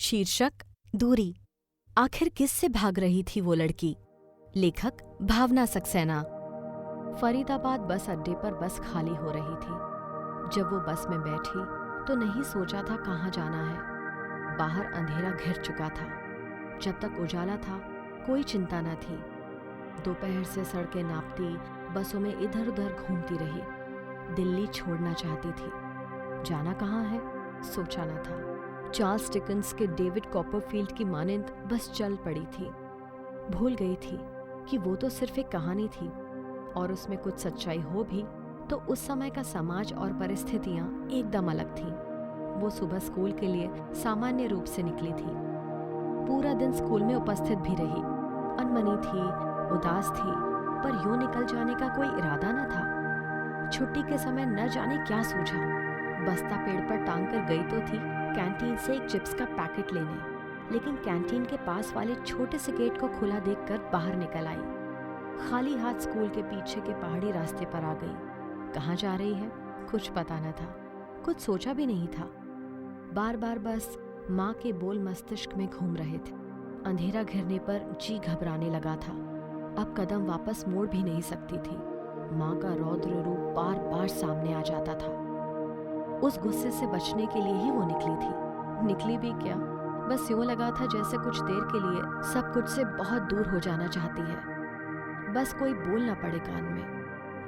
शीर्षक दूरी। आखिर किससे भाग रही थी वो लड़की? लेखक भावना सक्सेना। फरीदाबाद बस अड्डे पर बस खाली हो रही थी। जब वो बस में बैठी तो नहीं सोचा था कहाँ जाना है। बाहर अंधेरा घिर चुका था। जब तक उजाला था कोई चिंता न थी। दोपहर से सड़कें नापती बसों में इधर उधर घूमती रही। दिल्ली छोड़ना चाहती थी। जाना कहाँ है सोचा न था। चार्ल्स डिकेंस के डेविड कॉपरफील्ड की मानिंद बस चल पड़ी थी। भूल गई थी कि वो तो सिर्फ एक कहानी थी और उसमें कुछ सच्चाई हो भी तो उस समय का समाज और परिस्थितियां एकदम अलग थीं। वो सुबह स्कूल के लिए सामान्य रूप से निकली थी। पूरा दिन स्कूल में उपस्थित भी रही। अनमनी थी, उदास थी, पर यूं निकल जाने का कोई इरादा न था। छुट्टी के समय न जाने क्या सूझा। बस्ता पेड़ पर टांग कर गई तो थी कैंटीन से एक चिप्स का पैकेट लेने, लेकिन कैंटीन के पास वाले छोटे से गेट को खुला देखकर बाहर निकल आई। खाली हाथ स्कूल के पीछे के पहाड़ी रास्ते पर आ गई। कहाँ जा रही है कुछ पता न था, कुछ सोचा भी नहीं था। बार बार बस माँ के बोल मस्तिष्क में घूम रहे थे। अंधेरा घिरने पर जी घबराने लगा था। अब कदम वापस मोड़ भी नहीं सकती थी। माँ का रौद्र रूप बार बार सामने आ जाता था। उस गुस्से से बचने के लिए ही वो निकली थी। निकली भी क्या, बस यूं लगा था जैसे कुछ देर के लिए सब कुछ से बहुत दूर हो जाना चाहती है। बस कोई बोल ना पड़े कान में।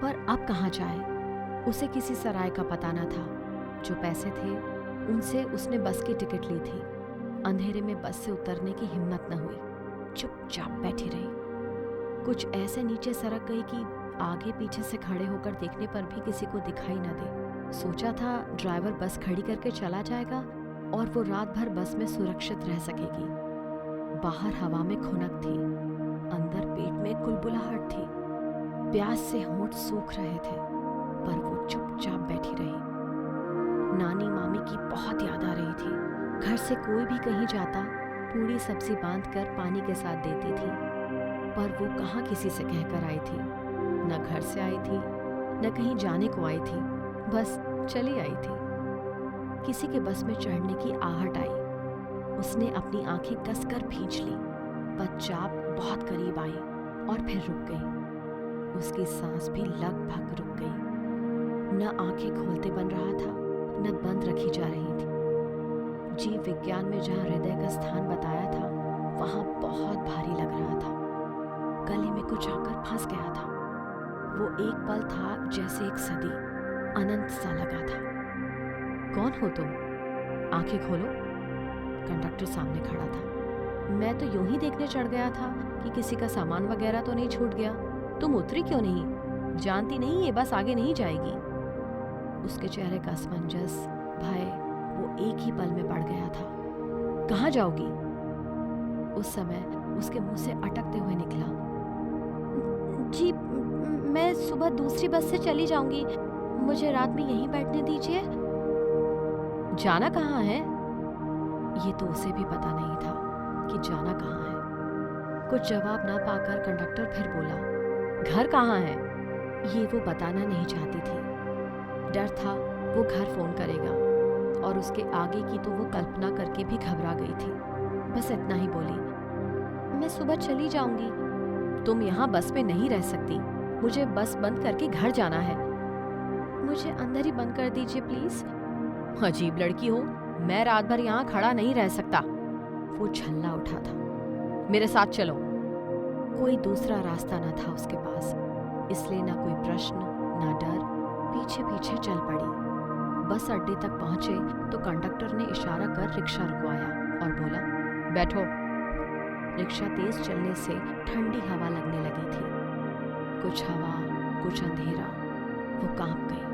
पर अब कहाँ जाए? उसे किसी सराय का पता न था। जो पैसे थे उनसे उसने बस की टिकट ली थी। अंधेरे में बस से उतरने की हिम्मत न हुई। चुपचाप बैठी रही। कुछ ऐसे नीचे सरक गई कि आगे पीछे से खड़े होकर देखने पर भी किसी को दिखाई न दे। सोचा था ड्राइवर बस खड़ी करके चला जाएगा और वो रात भर बस में सुरक्षित रह सकेगी। बाहर हवा में खुनक थी, अंदर पेट में कुलबुलाहट थी। प्यास से होंठ सूख रहे थे, पर वो चुपचाप बैठी रही। नानी मामी की बहुत याद आ रही थी। घर से कोई भी कहीं जाता पूरी सब्जी बांधकर पानी के साथ देती थी, पर वो कहाँ किसी से कहकर आई थी। न घर से आई थी न कहीं जाने को आई थी, बस चली आई थी। किसी के बस में चढ़ने की आहट आई। उसने अपनी आंखें कसकर खींच ली, पर चाप बहुत करीब आई और फिर रुक गई। उसकी सांस भी लगभग रुक गई। न आंखें खोलते बन रहा था न बंद रखी जा रही थी। जीव विज्ञान में जहाँ हृदय का स्थान बताया था वहां बहुत भारी लग रहा था। गले में कुछ आकर फंस गया था। वो एक पल था जैसे एक सदी, अनंत सा लगा था। कौन हो तुम? आंखें खोलो। कंडक्टर सामने खड़ा था। मैं तो यूं ही देखने चढ़ गया था कि किसी का सामान वगैरह तो नहीं छूट गया। तुम उतरी क्यों नहीं? जानती नहीं ये बस आगे नहीं जाएगी। उसके चेहरे का असमंजस, भय वो एक ही पल में पड़ गया था। कहाँ जाओगी? उस समय उसके मुंह से अटकते हुए निकला, जी मैं सुबह दूसरी बस से चली जाऊंगी। मुझे रात में यहीं बैठने दीजिए। जाना कहाँ है? ये तो उसे भी पता नहीं था कि जाना कहाँ है। कुछ जवाब ना पाकर कंडक्टर फिर बोला, घर कहाँ है? ये वो बताना नहीं चाहती थी। डर था वो घर फोन करेगा, और उसके आगे की तो वो कल्पना करके भी घबरा गई थी। बस इतना ही बोली, मैं सुबह चली जाऊंगी। तुम यहाँ बस में नहीं रह सकती। मुझे बस बंद करके घर जाना है। मुझे अंदर ही बंद कर दीजिए प्लीज। अजीब लड़की हो, मैं रात भर यहाँ खड़ा नहीं रह सकता। वो झल्ला उठा था। मेरे साथ चलो। कोई दूसरा रास्ता न था उसके पास, इसलिए ना कोई प्रश्न ना डर, पीछे पीछे चल पड़ी। बस अड्डे तक पहुंचे तो कंडक्टर ने इशारा कर रिक्शा रुकवाया और बोला, बैठो। रिक्शा तेज चलने से ठंडी हवा लगने लगी थी। कुछ हवा कुछ अंधेरा। वो कांप गई।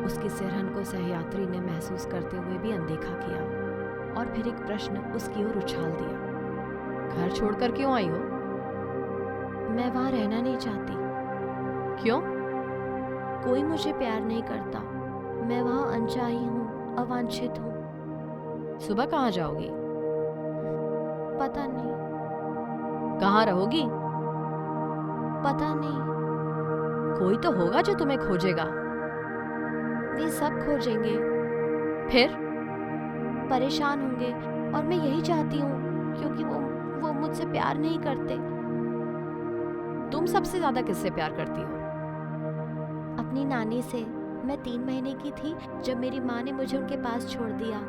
उसकी सिरहन को सहयात्री ने महसूस करते हुए भी अनदेखा किया और फिर एक प्रश्न उसकी ओर उछाल दिया, घर छोड़कर क्यों आई हो? मैं वहां रहना नहीं चाहती। क्यों? कोई मुझे प्यार नहीं करता। मैं वहां अनचाही हूँ, अवांछित हूँ। सुबह कहाँ जाओगी? पता नहीं। कहाँ रहोगी? पता नहीं। कोई तो होगा जो तुम्हें खोजेगा। वे सब खोजेंगे। फिर? परेशान होंगे, और मैं यही चाहती हूँ, क्योंकि वो मुझसे प्यार नहीं करते। तुम सबसे ज्यादा किससे प्यार करती हो? अपनी नानी से। मैं 3 महीने की थी जब मेरी माँ ने मुझे उनके पास छोड़ दिया।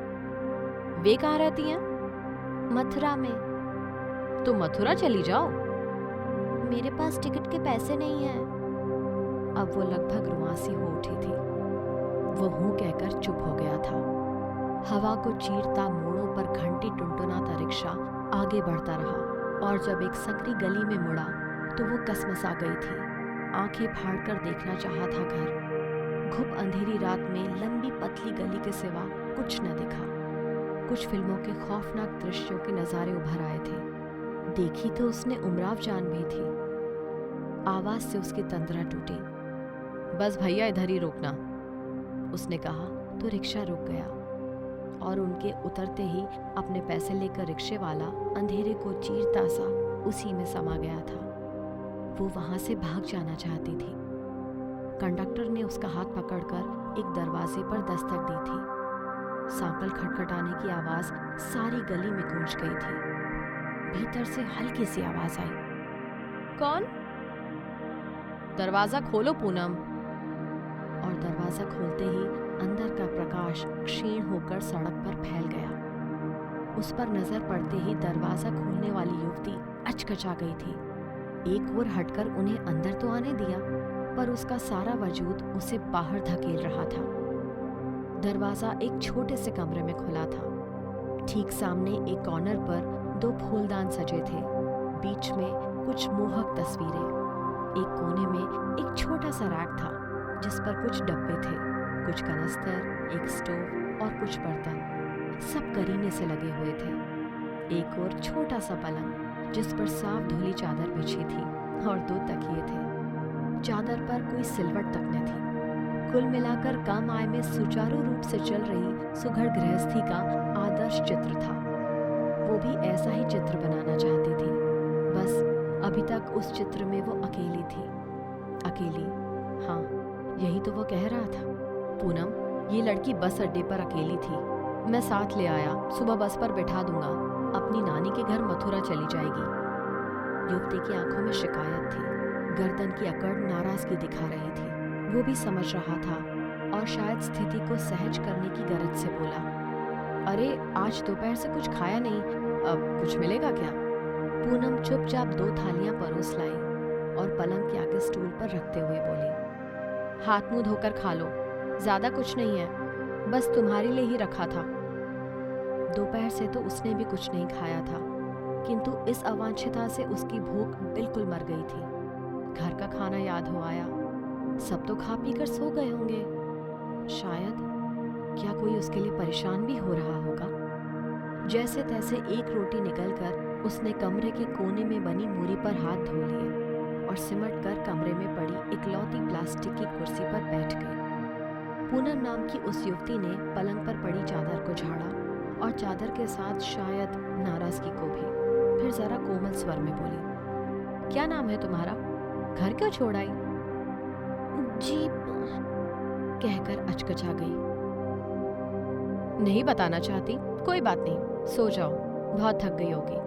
वे कहाँ रहती हैं? मथुरा में। तो मथुरा चली जाओ। मेरे पास टिकट के पैसे नहीं हैं। अब वो लगभग रुआंसी हो उठी थी। वो हूँ कहकर चुप हो गया था। हवा को चीरता मोड़ों पर घंटी टुनटुनाता रिक्शा आगे बढ़ता रहा और जब एक संकरी गली में मुड़ा तो वो कसमसा गई थी। आंखें फाड़कर देखना चाहा था घर। घुप अंधेरी रात में लंबी पतली गली के सिवा कुछ न दिखा। कुछ फिल्मों के खौफनाक दृश्यों के नजारे उभर आए थे। देखी तो उसने उमराव जान भी थी। आवाज से उसकी तंद्रा टूटी। बस भैया, इधर ही रोकना, उसने कहा तो रिक्शा रुक गया और उनके उतरते ही अपने पैसे लेकर रिक्शे वाला अंधेरे को चीरता सा उसी में समा गया था। वो वहां से भाग जाना चाहती थी। कंडक्टर ने उसका हाथ पकड़कर एक दरवाजे पर दस्तक दी थी। सांकल खटखटाने की आवाज सारी गली में गूंज गई थी। भीतर से हल्की सी आवाज आई, कौन? दरवाजा खोलो पूनम। और दरवाजा खोलते ही अंदर का प्रकाश क्षीण होकर सड़क पर फैल गया। उस पर नजर पड़ते ही दरवाजा खोलने वाली युवती अचकचा गई थी। एक ओर हटकर उन्हें अंदर तो आने दिया, पर उसका सारा वजूद उसे बाहर धकेल रहा था। दरवाजा एक छोटे से कमरे में खुला था। ठीक सामने एक कॉर्नर पर 2 फूलदान सजे थे। बीच में कुछ मोहक तस्वीरें। एक कोने में एक छोटा सा रैक था जिस पर कुछ डब्बे थे, कुछ कनस्तर, एक स्टोव और कुछ बर्तन, सब करीने से लगे हुए थे। एक और छोटा सा पलंग जिस पर साफ धुली चादर बिछी थी और 2 तकिए थे। चादर पर कोई सिलवट तक न थी। कुल मिलाकर कम आय में सुचारू रूप से चल रही सुघड़ गृहस्थी का आदर्श चित्र था। वो भी ऐसा ही चित्र बनाना चाहती थी। बस अभी तक उस चित्र में वो अकेली थी। अकेली, हाँ, यही तो वो कह रहा था। पूनम, ये लड़की बस अड्डे पर अकेली थी। मैं साथ ले आया, सुबह बस पर बैठा दूंगा। अपनी नानी के घर मथुरा चली जाएगी। युवती की आंखों में शिकायत थी। गर्दन की अकड़ नाराजगी दिखा रही थी। वो भी समझ रहा था और शायद स्थिति को सहज करने की गरज से बोला, अरे आज दोपहर से कुछ खाया नहीं, अब कुछ मिलेगा क्या? पूनम चुपचाप 2 थालियां परोस लाई और पलंग के आगे स्टूल पर रखते हुए बोली, हाथ मुंह धोकर खा लो, ज्यादा कुछ नहीं है, बस तुम्हारे लिए ही रखा था। दोपहर से तो उसने भी कुछ नहीं खाया था, किंतु इस अवांछिता से उसकी भूख बिल्कुल मर गई थी। घर का खाना याद हो आया। सब तो खा पी कर सो गए होंगे। शायद, क्या कोई उसके लिए परेशान भी हो रहा होगा? जैसे तैसे एक रोटी निकलकर उसने कमरे के कोने में बनी मूरी पर हाथ धो लिए और सिमट कर कमरे में पड़ी इकलौती प्लास्टिक की कुर्सी पर बैठ गई। पूनम नाम की उस युवती ने पलंग पर पड़ी चादर को झाड़ा और चादर के साथ शायद नाराजगी को भी। फिर जरा कोमल स्वर में बोली, क्या नाम है तुम्हारा? घर क्यों छोड़ आई? जी, कहकर अचकचा गई। नहीं बताना चाहती? कोई बात नहीं, सो जाओ, बहुत थक गई होगी।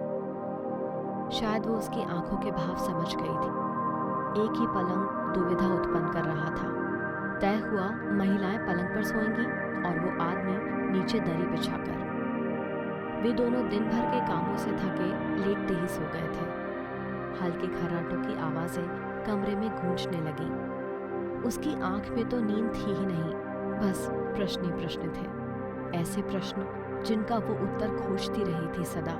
शायद वो उसकी आंखों के भाव समझ गई थी। एक ही पलंग दुविधा उत्पन्न कर रहा था। तय हुआ महिलाएं पलंग पर सोएंगी और वो आदमी नीचे दरी बिछाकर। वे दोनों दिन भर के कामों से थके लेटते ही सो गए थे। हल्के खर्राटों की आवाजें कमरे में गूंजने लगी। उसकी आंख में तो नींद थी ही नहीं, बस प्रश्न ही प्रश्न थे। ऐसे प्रश्न जिनका वो उत्तर खोजती रही थी सदा।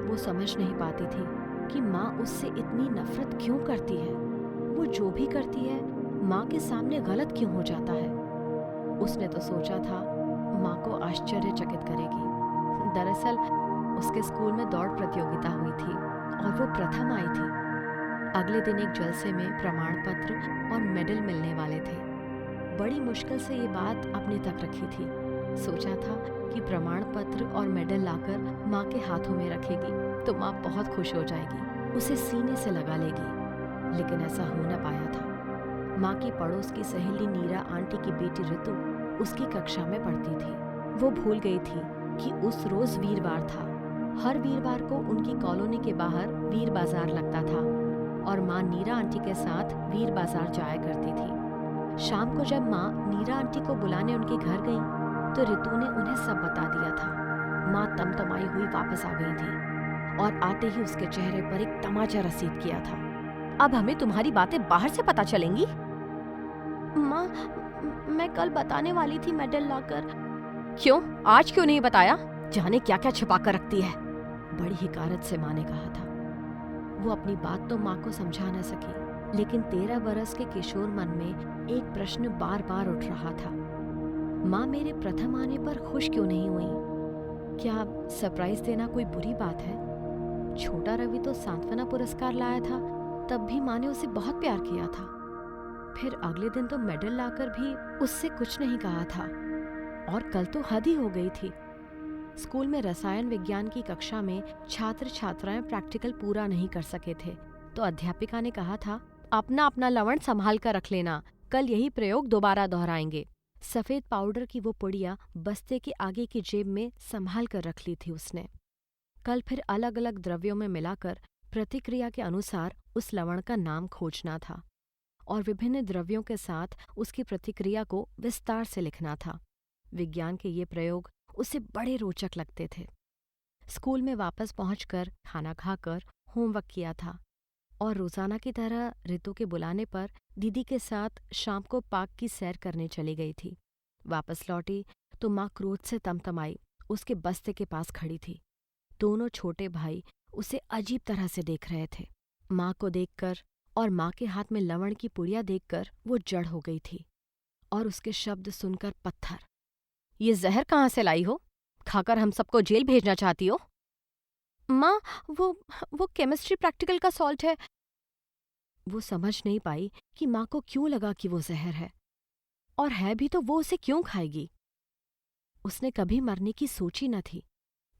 वो समझ नहीं पाती थी कि माँ उससे इतनी नफरत क्यों करती है। वो जो भी करती है माँ के सामने गलत क्यों हो जाता है। उसने तो सोचा था माँ को आश्चर्यचकित करेगी। दरअसल उसके स्कूल में दौड़ प्रतियोगिता हुई थी और वो प्रथम आई थी। अगले दिन एक जलसे में प्रमाण पत्र और मेडल मिलने वाले थे। बड़ी मुश्किल से ये बात अपने तक रखी थी। सोचा था कि प्रमाण पत्र और मेडल लाकर माँ के हाथों में रखेगी तो माँ बहुत खुश हो जाएगी, उसे सीने से लगा लेगी। लेकिन ऐसा हो न पाया था। माँ की पड़ोस की सहेली नीरा आंटी की बेटी ऋतु उसकी कक्षा में पढ़ती थी। वो भूल गई थी कि उस रोज वीरवार था। हर वीरवार को उनकी कॉलोनी के बाहर वीर बाजार लगता था और माँ नीरा आंटी के साथ वीर बाजार जाया करती थी। शाम को जब माँ नीरा आंटी को बुलाने उनके घर गई तो रितु ने उन्हें सब बता दिया था। माँ तमतमाई हुई वापस आ गई थी और आते ही उसके चेहरे पर एक तमाचा रसीद किया था। अब हमें तुम्हारी बातें बाहर से पता चलेंगी। माँ, मैं कल बताने वाली थी मेडल लाकर। क्यों, आज क्यों नहीं बताया? जाने क्या क्या छिपा कर रखती है, बड़ी हिकारत से माँ ने कहा था। वो अपनी बात तो माँ को समझा न सकी, लेकिन 13 बरस के किशोर मन में एक प्रश्न बार बार उठ रहा था। माँ मेरे प्रथम आने पर खुश क्यों नहीं हुई? क्या सरप्राइज देना कोई बुरी बात है? छोटा रवि तो सांत्वना पुरस्कार लाया था, तब भी माँ ने उसे बहुत प्यार किया था। फिर अगले दिन तो मेडल लाकर भी उससे कुछ नहीं कहा था। और कल तो हद ही हो गई थी। स्कूल में रसायन विज्ञान की कक्षा में छात्र छात्राएं प्रैक्टिकल पूरा नहीं कर सके थे, तो अध्यापिका ने कहा था, अपना अपना लवण संभाल कर रख लेना, कल यही प्रयोग दोबारा दोहराएंगे। सफेद पाउडर की वो पुड़िया बस्ते के आगे की जेब में संभाल कर रख ली थी उसने। कल फिर अलग अलग द्रव्यों में मिलाकर प्रतिक्रिया के अनुसार उस लवण का नाम खोजना था और विभिन्न द्रव्यों के साथ उसकी प्रतिक्रिया को विस्तार से लिखना था। विज्ञान के ये प्रयोग उसे बड़े रोचक लगते थे। स्कूल में वापस पहुंचकर खाना खाकर होमवर्क किया था और रोजाना की तरह रितु के बुलाने पर दीदी के साथ शाम को पार्क की सैर करने चली गई थी। वापस लौटी तो माँ क्रोध से तमतमाई उसके बस्ते के पास खड़ी थी। दोनों छोटे भाई उसे अजीब तरह से देख रहे थे। माँ को देखकर और माँ के हाथ में लवण की पुड़िया देखकर वो जड़ हो गई थी और उसके शब्द सुनकर पत्थर। ये जहर कहाँ से लाई हो? खाकर हम सबको जेल भेजना चाहती हो? माँ, वो केमिस्ट्री प्रैक्टिकल का सॉल्ट है। वो समझ नहीं पाई कि माँ को क्यों लगा कि वो जहर है, और है भी तो वो उसे क्यों खाएगी। उसने कभी मरने की सोची न थी।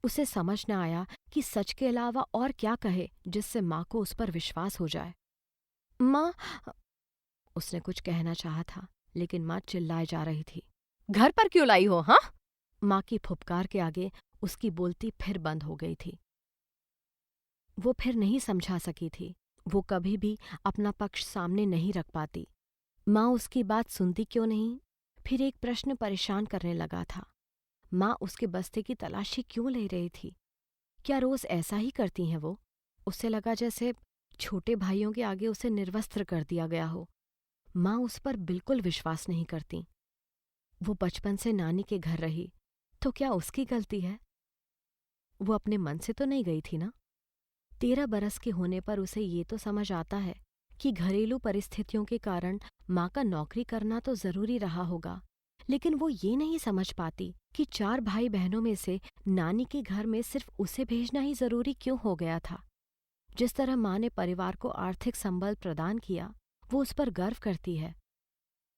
उसे समझ न आया कि सच के अलावा और क्या कहे जिससे माँ को उस पर विश्वास हो जाए। माँ, उसने कुछ कहना चाहा था, लेकिन माँ चिल्लाए जा रही थी। घर पर क्यों लाई हो, हाँ? माँ की फुफकार के आगे उसकी बोलती फिर बंद हो गई थी। वो फिर नहीं समझा सकी थी। वो कभी भी अपना पक्ष सामने नहीं रख पाती। माँ उसकी बात सुनती क्यों नहीं? फिर एक प्रश्न परेशान करने लगा था। माँ उसके बस्ते की तलाशी क्यों ले रही थी? क्या रोज ऐसा ही करती हैं वो? उसे लगा जैसे छोटे भाइयों के आगे उसे निर्वस्त्र कर दिया गया हो। माँ उस पर बिल्कुल विश्वास नहीं करती। वो बचपन से नानी के घर रही, तो क्या उसकी गलती है? वो अपने मन से तो नहीं गई थी ना। 13 बरस के होने पर उसे ये तो समझ आता है कि घरेलू परिस्थितियों के कारण माँ का नौकरी करना तो जरूरी रहा होगा, लेकिन वो ये नहीं समझ पाती कि 4 भाई बहनों में से नानी के घर में सिर्फ उसे भेजना ही जरूरी क्यों हो गया था। जिस तरह माँ ने परिवार को आर्थिक संबल प्रदान किया, वो उस पर गर्व करती है।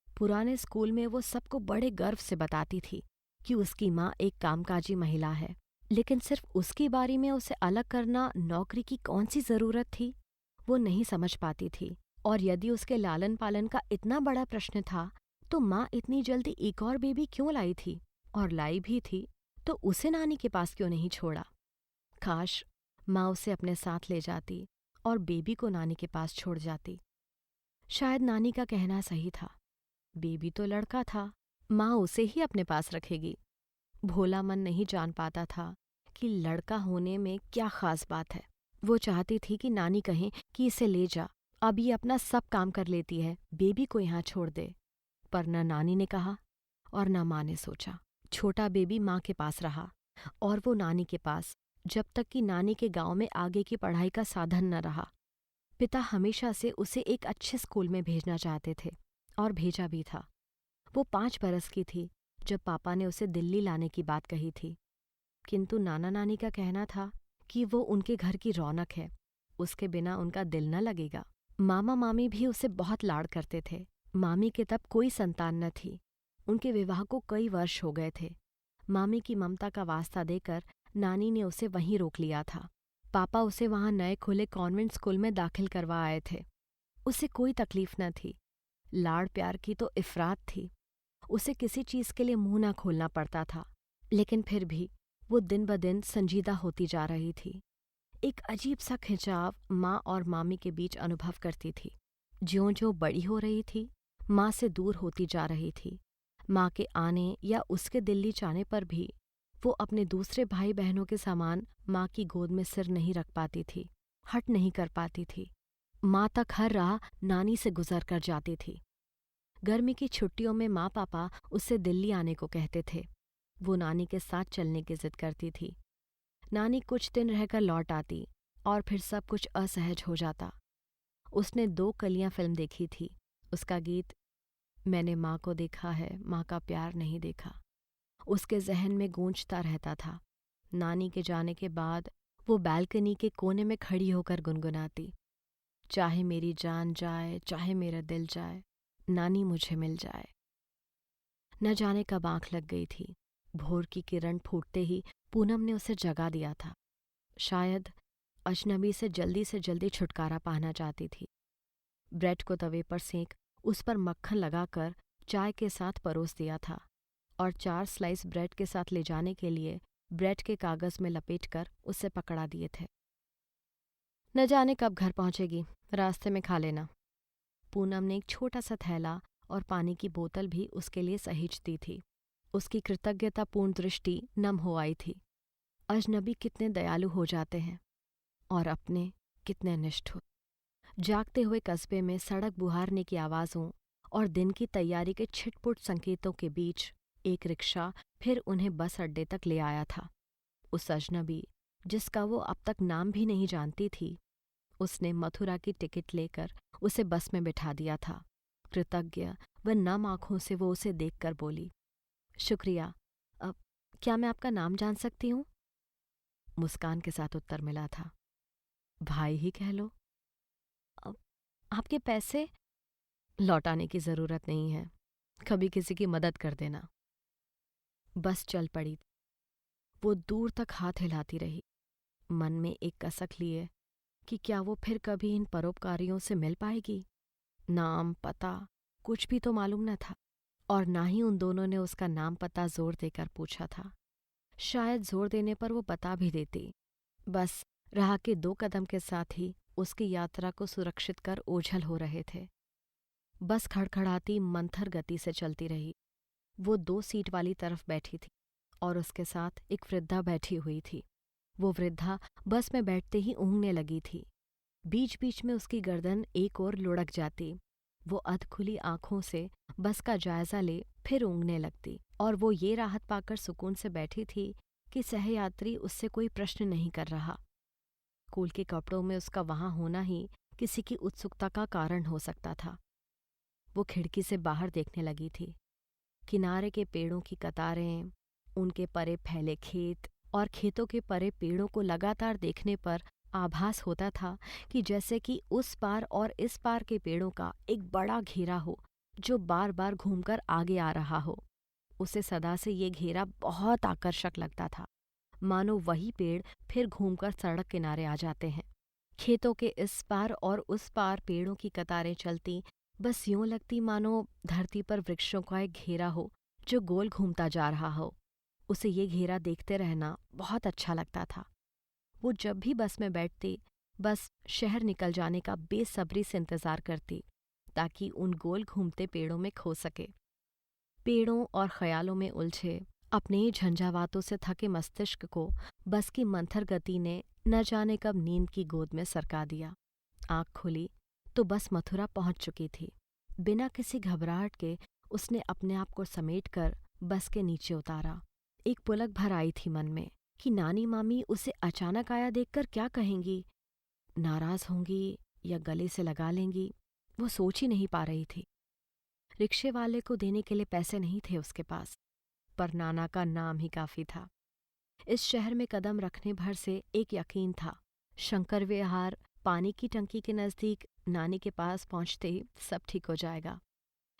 पुराने स्कूल में वो सबको बड़े गर्व से बताती थी कि उसकी माँ एक कामकाजी महिला है, लेकिन सिर्फ उसकी बारी में उसे अलग करना नौकरी की कौन सी जरूरत थी, वो नहीं समझ पाती थी। और यदि उसके लालन पालन का इतना बड़ा प्रश्न था, तो माँ इतनी जल्दी एक और बेबी क्यों लाई थी? और लाई भी थी तो उसे नानी के पास क्यों नहीं छोड़ा? काश माँ उसे अपने साथ ले जाती और बेबी को नानी के पास छोड़ जाती। शायद नानी का कहना सही था। बेबी तो लड़का था, माँ उसे ही अपने पास रखेगी। भोला मन नहीं जान पाता था कि लड़का होने में क्या खास बात है। वो चाहती थी कि नानी कहें कि इसे ले जा, अब ये अपना सब काम कर लेती है, बेबी को यहाँ छोड़ दे। पर न नानी ने कहा और न माँ ने सोचा। छोटा बेबी माँ के पास रहा और वो नानी के पास, जब तक कि नानी के गांव में आगे की पढ़ाई का साधन न रहा। पिता हमेशा से उसे एक अच्छे स्कूल में भेजना चाहते थे और भेजा भी था। वो 5 बरस की थी जब पापा ने उसे दिल्ली लाने की बात कही थी, किंतु नाना नानी का कहना था कि वो उनके घर की रौनक है, उसके बिना उनका दिल न लगेगा। मामा मामी भी उसे बहुत लाड़ करते थे। मामी के तब कोई संतान न थी, उनके विवाह को कई वर्ष हो गए थे। मामी की ममता का वास्ता देकर नानी ने उसे वहीं रोक लिया था। पापा उसे वहां नए खुले कॉन्वेंट स्कूल में दाखिल करवा आए थे। उसे कोई तकलीफ न थी। लाड़ प्यार की तो इफरात थी। उसे किसी चीज के लिए मुंह ना खोलना पड़ता था, लेकिन फिर भी वो दिन ब दिन संजीदा होती जा रही थी। एक अजीब सा खिंचाव माँ और मामी के बीच अनुभव करती थी। ज्यों-ज्यों बड़ी हो रही थी, माँ से दूर होती जा रही थी। माँ के आने या उसके दिल्ली जाने पर भी वो अपने दूसरे भाई बहनों के समान माँ की गोद में सिर नहीं रख पाती थी, हट नहीं कर पाती थी। माँ तक हर राह नानी से गुजर कर जाती थी। गर्मी की छुट्टियों में माँ पापा उससे दिल्ली आने को कहते थे। वो नानी के साथ चलने की जिद करती थी। नानी कुछ दिन रहकर लौट आती और फिर सब कुछ असहज हो जाता। उसने 2 कलियां फिल्म देखी थी। उसका गीत मैंने माँ को देखा है, माँ का प्यार नहीं देखा, उसके जहन में गूंजता रहता था। नानी के जाने के बाद वो बालकनी के कोने में खड़ी होकर गुनगुनाती, चाहे मेरी जान जाए, चाहे मेरा दिल जाए, नानी मुझे मिल जाए। न जाने कब आंख लग गई थी। भोर की किरण फूटते ही पूनम ने उसे जगा दिया था। शायद अजनबी से जल्दी छुटकारा पाना चाहती थी। ब्रेड को तवे पर सेंक उस पर मक्खन लगाकर चाय के साथ परोस दिया था और 4 स्लाइस ब्रेड के साथ ले जाने के लिए ब्रेड के कागज में लपेटकर उसे पकड़ा दिए थे। न जाने कब घर पहुंचेगी, रास्ते में खा लेना। पूनम ने एक छोटा सा थैला और पानी की बोतल भी उसके लिए सहेजती थी। उसकी कृतज्ञतापूर्ण दृष्टि नम हो आई थी। अजनबी कितने दयालु हो जाते हैं और अपने कितने निष्ठुर। जागते हुए कस्बे में सड़क बुहारने की आवाज़ों और दिन की तैयारी के छिटपुट संकेतों के बीच एक रिक्शा फिर उन्हें बस अड्डे तक ले आया था। उस अजनबी, जिसका वो अब तक नाम भी नहीं जानती थी, उसने मथुरा की टिकट लेकर उसे बस में बिठा दिया था। कृतज्ञ व नम आंखों से वो उसे देखकर बोली, शुक्रिया। अब क्या मैं आपका नाम जान सकती हूँ? मुस्कान के साथ उत्तर मिला था, भाई ही कह लो। अब आपके पैसे? लौटाने की जरूरत नहीं है, कभी किसी की मदद कर देना। बस चल पड़ी। वो दूर तक हाथ हिलाती रही, मन में एक कसक लिए कि क्या वो फिर कभी इन परोपकारियों से मिल पाएगी। नाम पता कुछ भी तो मालूम न था और ना ही उन दोनों ने उसका नाम पता जोर देकर पूछा था। शायद जोर देने पर वो बता भी देती। बस राह के 2 कदम के साथ ही उसकी यात्रा को सुरक्षित कर ओझल हो रहे थे। बस खड़खड़ाती मंथर गति से चलती रही। वो 2 सीट वाली तरफ बैठी थी और उसके साथ एक वृद्धा बैठी हुई थी। वो वृद्धा बस में बैठते ही ऊँघने लगी थी। बीच बीच में उसकी गर्दन एक ओर लुढ़क जाती। वो अधखुली आंखों से बस का जायजा ले फिर ऊँघने लगती और वो ये राहत पाकर सुकून से बैठी थी कि सहयात्री उससे कोई प्रश्न नहीं कर रहा। स्कूल के कपड़ों में उसका वहां होना ही किसी की उत्सुकता का कारण हो सकता था। वो खिड़की से बाहर देखने लगी थी। किनारे के पेड़ों की कतारें, उनके परे फैले खेत और खेतों के परे पेड़ों को लगातार देखने पर आभास होता था कि जैसे कि उस पार और इस पार के पेड़ों का एक बड़ा घेरा हो जो बार बार घूमकर आगे आ रहा हो। उसे सदा से ये घेरा बहुत आकर्षक लगता था, मानो वही पेड़ फिर घूमकर सड़क किनारे आ जाते हैं। खेतों के इस पार और उस पार पेड़ों की कतारें चलती बस यूं लगती मानो धरती पर वृक्षों का एक घेरा हो जो गोल घूमता जा रहा हो। उसे ये घेरा देखते रहना बहुत अच्छा लगता था। वो जब भी बस में बैठती, बस शहर निकल जाने का बेसब्री से इंतजार करती ताकि उन गोल घूमते पेड़ों में खो सके। पेड़ों और ख्यालों में उलझे अपने ही झंझावातों से थके मस्तिष्क को बस की मंथर गति ने न जाने कब नींद की गोद में सरका दिया। आँख खुली तो बस मथुरा पहुंच चुकी थी। बिना किसी घबराहट के उसने अपने आप को समेटकर बस के नीचे उतारा। एक पुलक भर आई थी मन में कि नानी मामी उसे अचानक आया देखकर क्या कहेंगी। नाराज होंगी या गले से लगा लेंगी, वो सोच ही नहीं पा रही थी। रिक्शे वाले को देने के लिए पैसे नहीं थे उसके पास, पर नाना का नाम ही काफी था। इस शहर में कदम रखने भर से एक यकीन था, शंकर विहार पानी की टंकी के नज़दीक नानी के पास पहुंचते ही सब ठीक हो जाएगा।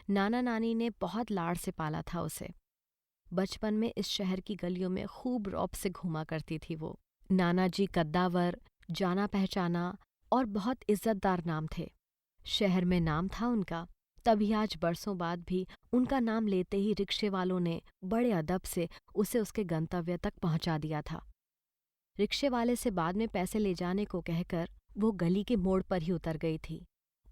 नाना नानी ने बहुत लाड़ से पाला था उसे। बचपन में इस शहर की गलियों में खूब रौब से घूमा करती थी वो। नाना जी कद्दावर, जाना पहचाना और बहुत इज्जतदार नाम थे। शहर में नाम था उनका तभी आज बरसों बाद भी उनका नाम लेते ही रिक्शे वालों ने बड़े अदब से उसे उसके गंतव्य तक पहुंचा दिया था। रिक्शे वाले से बाद में पैसे ले जाने को कहकर वो गली के मोड़ पर ही उतर गई थी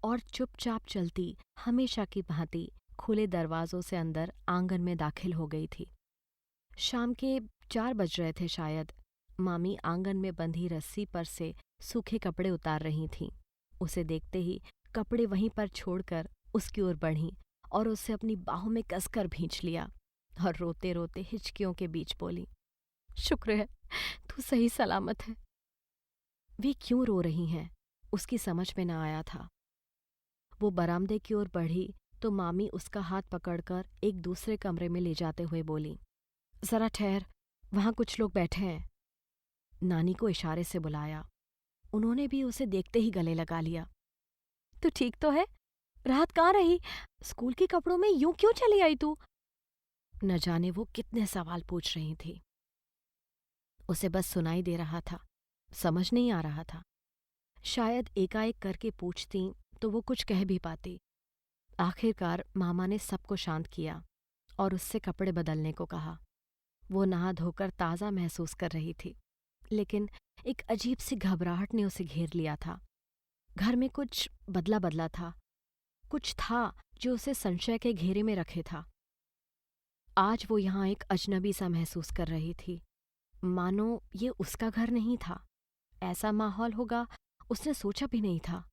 और चुपचाप चलती हमेशा की भांति खुले दरवाजों से अंदर आंगन में दाखिल हो गई थी। शाम के 4 बज रहे थे शायद। मामी आंगन में बंधी रस्सी पर से सूखे कपड़े उतार रही थीं। उसे देखते ही कपड़े वहीं पर छोड़कर उसकी ओर बढ़ीं और उसे अपनी बाहों में कसकर भींच लिया और रोते रोते हिचकियों के बीच बोली, शुक्र है तू सही सलामत है। वे क्यों रो रही हैं उसकी समझ में न आया था। वो बरामदे की ओर बढ़ी तो मामी उसका हाथ पकड़कर एक दूसरे कमरे में ले जाते हुए बोली, जरा ठहर, वहां कुछ लोग बैठे हैं। नानी को इशारे से बुलाया। उन्होंने भी उसे देखते ही गले लगा लिया। तू ठीक तो है? रात कहाँ रही? स्कूल के कपड़ों में यूं क्यों चली आई तू? न जाने वो कितने सवाल पूछ रही थी। उसे बस सुनाई दे रहा था, समझ नहीं आ रहा था। शायद एकाएक करके पूछती तो वो कुछ कह भी पाती। आखिरकार मामा ने सबको शांत किया और उससे कपड़े बदलने को कहा। वो नहा धोकर ताज़ा महसूस कर रही थी, लेकिन एक अजीब सी घबराहट ने उसे घेर लिया था। घर में कुछ बदला बदला था, कुछ था जो उसे संशय के घेरे में रखे था। आज वो यहाँ एक अजनबी सा महसूस कर रही थी, मानो ये उसका घर नहीं था। ऐसा माहौल होगा उसने सोचा भी नहीं था।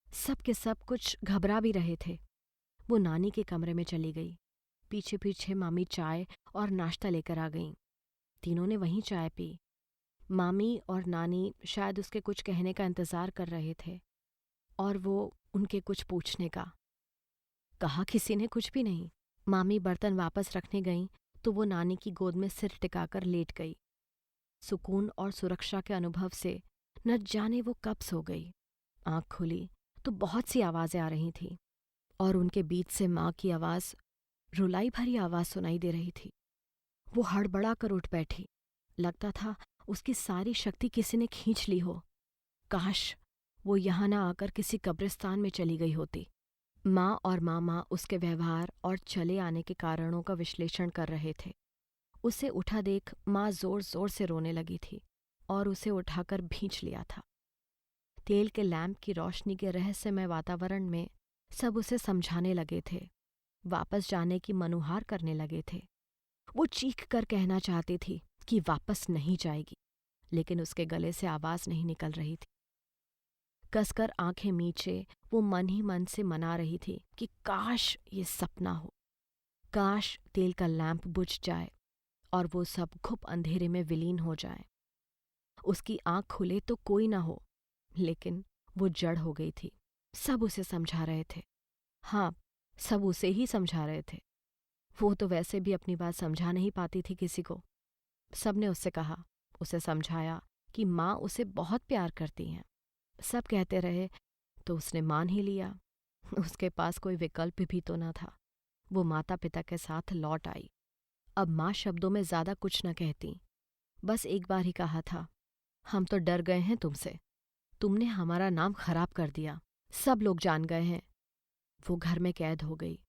सब के सब कुछ घबरा भी रहे थे। वो नानी के कमरे में चली गई। पीछे पीछे मामी चाय और नाश्ता लेकर आ गईं। तीनों ने वहीं चाय पी। मामी और नानी शायद उसके कुछ कहने का इंतज़ार कर रहे थे और वो उनके कुछ पूछने का। कहा किसी ने कुछ भी नहीं। मामी बर्तन वापस रखने गईं तो वो नानी की गोद में सिर टिकाकर लेट गई। सुकून और सुरक्षा के अनुभव से न जाने वो कब सो गई। आँख खुली तो बहुत सी आवाज़ें आ रही थीं और उनके बीच से माँ की आवाज़, रुलाई भरी आवाज़ सुनाई दे रही थी। वो हड़बड़ा कर उठ बैठी। लगता था उसकी सारी शक्ति किसी ने खींच ली हो। काश वो यहाँ न आकर किसी कब्रिस्तान में चली गई होती। माँ और मामा उसके व्यवहार और चले आने के कारणों का विश्लेषण कर रहे थे। उसे उठा देख माँ जोर जोर से रोने लगी थी और उसे उठाकर भींच लिया था। तेल के लैंप की रोशनी के रहस्यमय वातावरण में सब उसे समझाने लगे थे, वापस जाने की मनुहार करने लगे थे। वो चीख कर कहना चाहती थी कि वापस नहीं जाएगी, लेकिन उसके गले से आवाज़ नहीं निकल रही थी। कसकर आंखें मींचे वो मन ही मन से मना रही थी कि काश ये सपना हो, काश तेल का लैंप बुझ जाए और वो सब घुप अंधेरे में विलीन हो जाए। उसकी आंख खुले तो कोई ना हो, लेकिन वो जड़ हो गई थी। सब उसे समझा रहे थे। हाँ, सब उसे ही समझा रहे थे। वो तो वैसे भी अपनी बात समझा नहीं पाती थी किसी को। सबने उससे कहा, उसे समझाया कि माँ उसे बहुत प्यार करती हैं। सब कहते रहे तो उसने मान ही लिया। उसके पास कोई विकल्प भी तो न था। वो माता पिता के साथ लौट आई। अब माँ शब्दों में ज्यादा कुछ न कहती, बस एक बार ही कहा था, हम तो डर गए हैं तुमसे। तुमने हमारा नाम खराब कर दिया, सब लोग जान गए हैं। वो घर में कैद हो गई।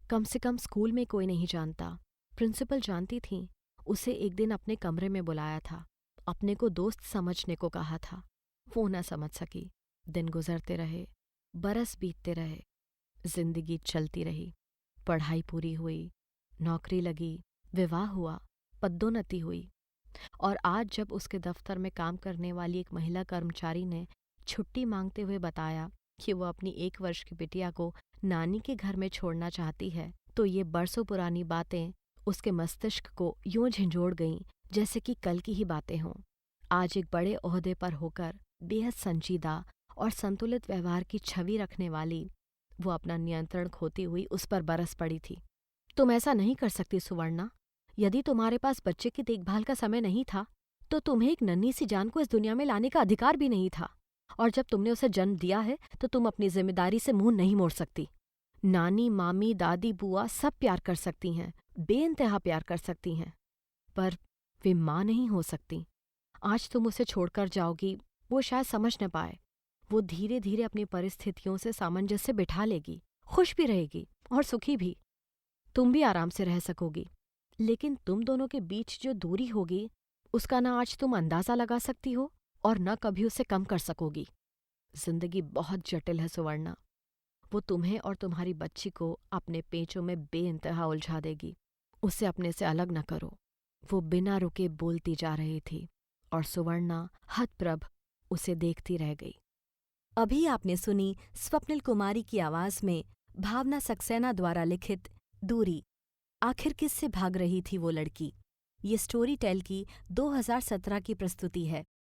कम से कम स्कूल में कोई नहीं जानता। प्रिंसिपल जानती थी। उसे एक दिन अपने कमरे में बुलाया था, अपने को दोस्त समझने को कहा था। वो न समझ सकी। दिन गुजरते रहे, बरस बीतते रहे, जिंदगी चलती रही। पढ़ाई पूरी हुई, नौकरी लगी, विवाह हुआ, पदोन्नति हुई और आज जब उसके दफ्तर में काम करने वाली एक महिला कर्मचारी ने छुट्टी मांगते हुए बताया कि वो अपनी 1 वर्ष की बिटिया को नानी के घर में छोड़ना चाहती है, तो ये बरसों पुरानी बातें उसके मस्तिष्क को यूं झंझोड़ गईं जैसे कि कल की ही बातें हों। आज एक बड़े ओहदे पर होकर बेहद संजीदा और संतुलित व्यवहार की छवि रखने वाली वो अपना नियंत्रण खोती हुई उस पर बरस पड़ी थी। तुम ऐसा नहीं कर सकती सुवर्णा। यदि तुम्हारे पास बच्चे की देखभाल का समय नहीं था, तो तुम्हें एक नन्ही सी जान को इस दुनिया में लाने का अधिकार भी नहीं था। और जब तुमने उसे जन्म दिया है, तो तुम अपनी जिम्मेदारी से मुंह नहीं मोड़ सकती। नानी, मामी, दादी, बुआ सब प्यार कर सकती हैं, बेइंतहा प्यार कर सकती हैं, पर वे माँ नहीं हो सकती। आज तुम उसे छोड़कर जाओगी, वो शायद समझ न पाए। वो धीरे धीरे अपनी परिस्थितियों से सामंजस्य बिठा लेगी, खुश भी रहेगी और सुखी भी। तुम भी आराम से रह सकोगी। लेकिन तुम दोनों के बीच जो दूरी होगी, उसका ना आज तुम अंदाज़ा लगा सकती हो और न कभी उसे कम कर सकोगी। जिंदगी बहुत जटिल है सुवर्णा। वो तुम्हें और तुम्हारी बच्ची को अपने पेचों में बेइंतहा उलझा देगी। उसे अपने से अलग न करो। वो बिना रुके बोलती जा रही थी और सुवर्णा हतप्रभ उसे देखती रह गई। अभी आपने सुनी स्वप्निल कुमारी की आवाज में भावना सक्सेना द्वारा लिखित दूरी। आखिर किससे भाग रही थी वो लड़की? ये स्टोरी टेल की 2017 की प्रस्तुति है।